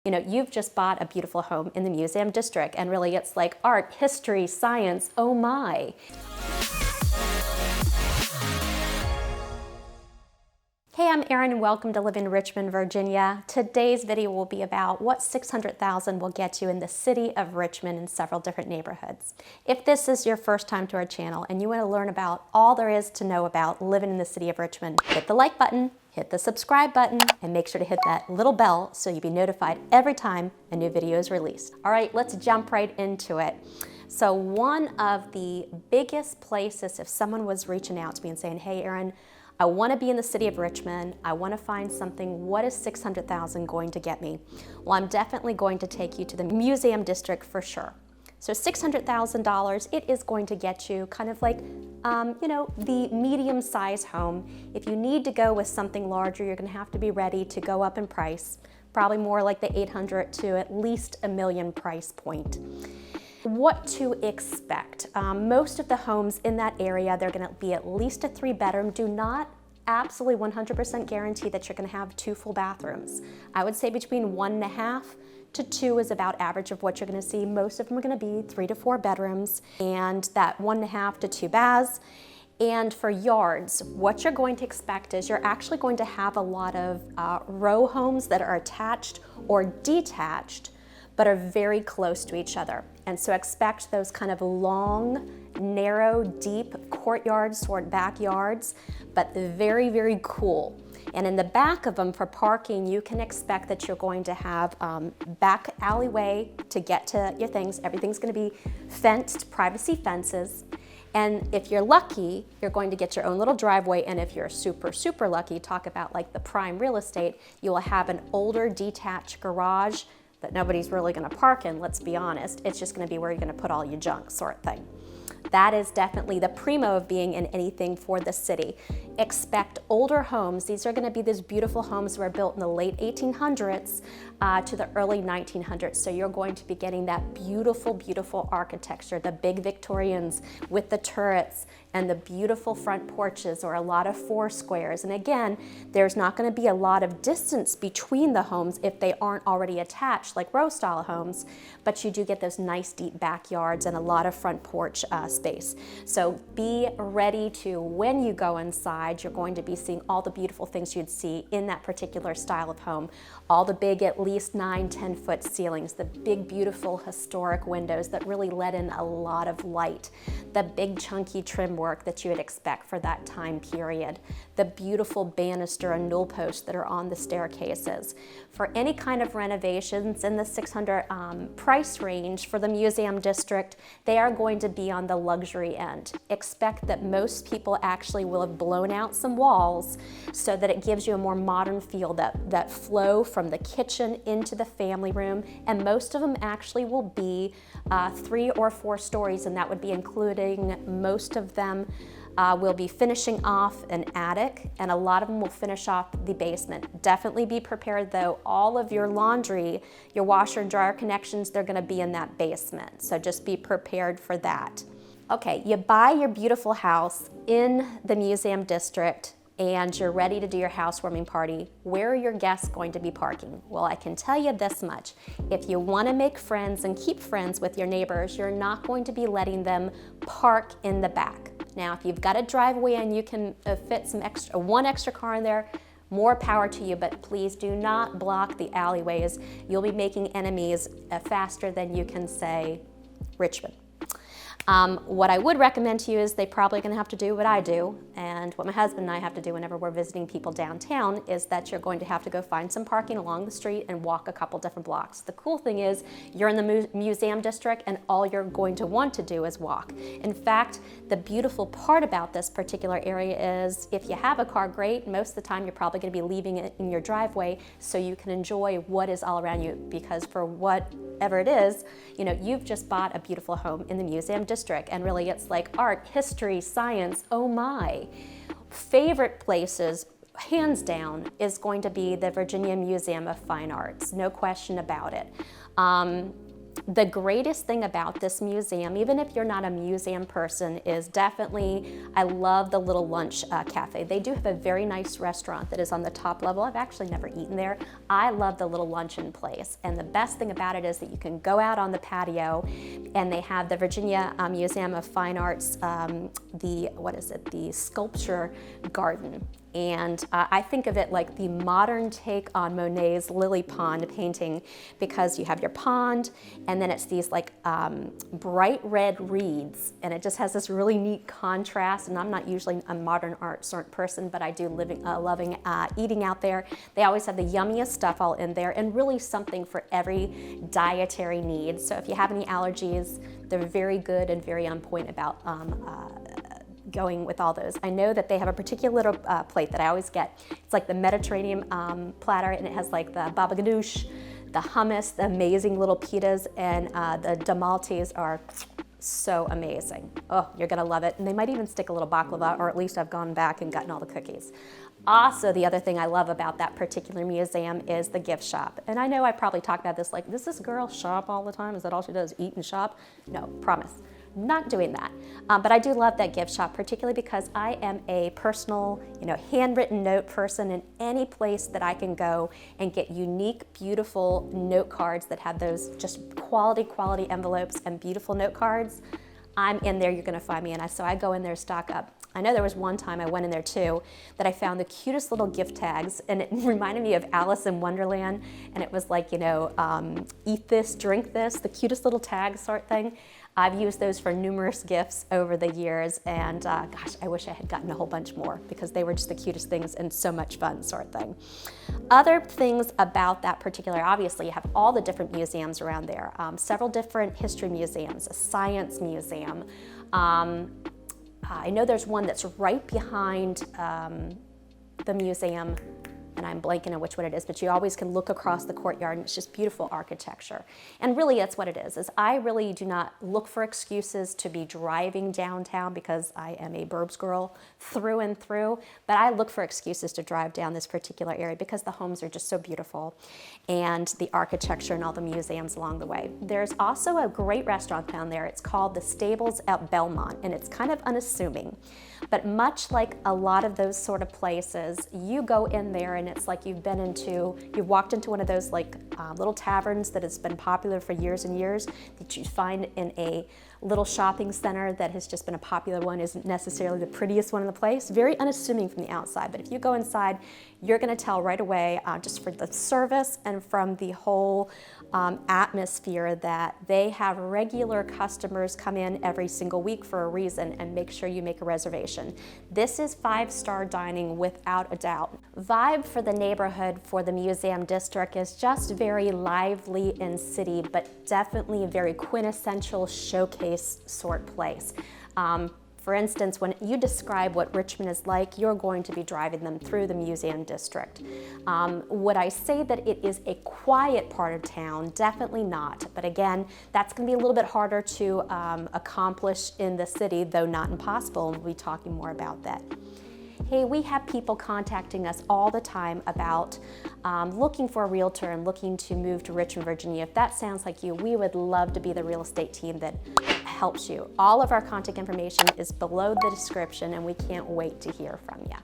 You know, you've just bought a beautiful home in the Museum District, and really it's like art, history, science, oh my. Hey, I'm Erin and welcome to Live in Richmond, Virginia. Today's video will be about what $600,000 will get you in the city of Richmond in several different neighborhoods. If this is your first time to our channel and you want to learn about all there is to know about living in the city of Richmond, hit the like button, hit the subscribe button, and make sure to hit that little bell so you'll be notified every time a new video is released. All right, let's jump right into it. So one of the biggest places, if someone was reaching out to me and saying, hey, Erin, I want to be in the city of Richmond. I want to find something. What is $600,000 going to get me? Well, I'm definitely going to take you to the Museum District for sure. So $600,000, it is going to get you kind of like, the medium-sized home. If you need to go with something larger, you're going to have to be ready to go up in price, probably more like the $800,000 to at least $1 million price point. What to expect. Most of the homes in that area, they're going to be at least a 3-bedroom. Do not absolutely 100% guarantee that you're going to have 2 full bathrooms. I would say between 1.5 to 2 is about average of what you're going to see. Most of them are going to be 3 to 4 bedrooms and that 1.5 to 2 baths. And for yards, what you're going to expect is you're actually going to have a lot of row homes that are attached or detached, but are very close to each other. And so expect those kind of long, narrow, deep courtyards or backyards, but very, very cool. And in the back of them for parking, you can expect that you're going to have back alleyway to get to your things. Everything's going to be fenced, privacy fences. And if you're lucky, you're going to get your own little driveway. And if you're super, super lucky, talk about like the prime real estate, you will have an older detached garage that nobody's really going to park in, let's be honest. It's just going to be where you're going to put all your junk sort of thing. That is definitely the primo of being in anything for the city. Expect older homes. These are going to be these beautiful homes that were built in the late 1800s to the early 1900s. So you're going to be getting that beautiful, beautiful architecture, the big Victorians with the turrets and the beautiful front porches or a lot of 4 squares. And again, there's not going to be a lot of distance between the homes if they aren't already attached like row style homes, but you do get those nice deep backyards and a lot of front porch space. So be ready to, when you go inside, you're going to be seeing all the beautiful things you'd see in that particular style of home. All the big, at least 9-10 foot ceilings, the big, beautiful historic windows that really let in a lot of light, the big chunky trim work that you would expect for that time period, the beautiful banister and newel posts that are on the staircases. For any kind of renovations in the $600 price range for the Museum District, they are going to be on the luxury end. Expect that most people actually will have blown out some walls so that it gives you a more modern feel, that flow from the kitchen into the family room, and most of them actually will be 3 or 4 stories, and that would be including most of them will be finishing off an attic, and a lot of them will finish off the basement. Definitely be prepared though, all of your laundry, your washer and dryer connections, they're gonna be in that basement. So just be prepared for that. Okay, you buy your beautiful house in the Museum District and you're ready to do your housewarming party. Where are your guests going to be parking? Well, I can tell you this much. If you want to make friends and keep friends with your neighbors, you're not going to be letting them park in the back. Now, if you've got a driveway and you can fit one extra car in there, more power to you, but please do not block the alleyways. You'll be making enemies faster than you can say Richmond. What I would recommend to you is they probably going to have to do what I do and what my husband and I have to do whenever we're visiting people downtown, is that you're going to have to go find some parking along the street and walk a couple different blocks. The cool thing is you're in the Museum District and all you're going to want to do is walk. In fact, the beautiful part about this particular area is if you have a car, great. Most of the time you're probably going to be leaving it in your driveway so you can enjoy what is all around you, because for whatever it is, you've just bought a beautiful home in the Museum District, and really it's like art, history, science, oh my. Favorite places, hands down, is going to be the Virginia Museum of Fine Arts, no question about it. The greatest thing about this museum, even if you're not a museum person, is definitely, I love the little lunch cafe. They do have a very nice restaurant that is on the top level. I've actually never eaten there. I love the little luncheon place. And the best thing about it is that you can go out on the patio, and they have the Virginia Museum of Fine Arts, the sculpture garden. And I think of it like the modern take on Monet's Lily Pond painting, because you have your pond and then it's these like bright red reeds, and it just has this really neat contrast. And I'm not usually a modern art sort of person, but I do loving eating out there. They always have the yummiest stuff all in there, and really something for every dietary need. So if you have any allergies, they're very good and very on point about going with all those. I know that they have a particular little plate that I always get. It's like the Mediterranean platter, and it has like the baba ganoush, the hummus, the amazing little pitas, and the damaltes are so amazing. Oh, you're gonna love it. And they might even stick a little baklava, or at least I've gone back and gotten all the cookies. Also, the other thing I love about that particular museum is the gift shop. And I know I probably talk about this like, does this girl shop all the time? Is that all she does, eat and shop? No, promise. Not doing that. But I do love that gift shop, particularly because I am a personal, handwritten note person, and any place that I can go and get unique, beautiful note cards that have those just quality envelopes and beautiful note cards, I'm in there. You're gonna find me, and so I go in there, stock up. I know there was one time I went in there too that I found the cutest little gift tags, and it reminded me of Alice in Wonderland, and it was like, eat this, drink this, the cutest little tag sort thing. I've used those for numerous gifts over the years, and gosh, I wish I had gotten a whole bunch more, because they were just the cutest things and so much fun sort of thing. Other things about that particular, obviously you have all the different museums around there, several different history museums, a science museum. I know there's one that's right behind the museum, and I'm blanking on which one it is, but you always can look across the courtyard, and it's just beautiful architecture. And really that's what it is I really do not look for excuses to be driving downtown, because I am a burbs girl through and through, but I look for excuses to drive down this particular area because the homes are just so beautiful, and the architecture and all the museums along the way. There's also a great restaurant down there. It's called the Stables at Belmont, and it's kind of unassuming. But much like a lot of those sort of places, you go in there and it's like you've walked into one of those like little taverns that has been popular for years and years, that you find in a little shopping center that has just been a popular one, isn't necessarily the prettiest one in the place. Very unassuming from the outside, but if you go inside, you're gonna tell right away, just for the service and from the whole atmosphere, that they have regular customers come in every single week for a reason, and make sure you make a reservation. This is 5-star dining without a doubt. Vibe for the neighborhood for the museum district is just very lively and city, but definitely a very quintessential showcase sort place. For instance, when you describe what Richmond is like, you're going to be driving them through the museum district. Would I say that it is a quiet part of town? Definitely not. But again, that's going to be a little bit harder to accomplish in the city, though not impossible, and we'll be talking more about that. Hey, we have people contacting us all the time about looking for a realtor and looking to move to Richmond, Virginia. If that sounds like you, we would love to be the real estate team that helps you. All of our contact information is below the description, and we can't wait to hear from you.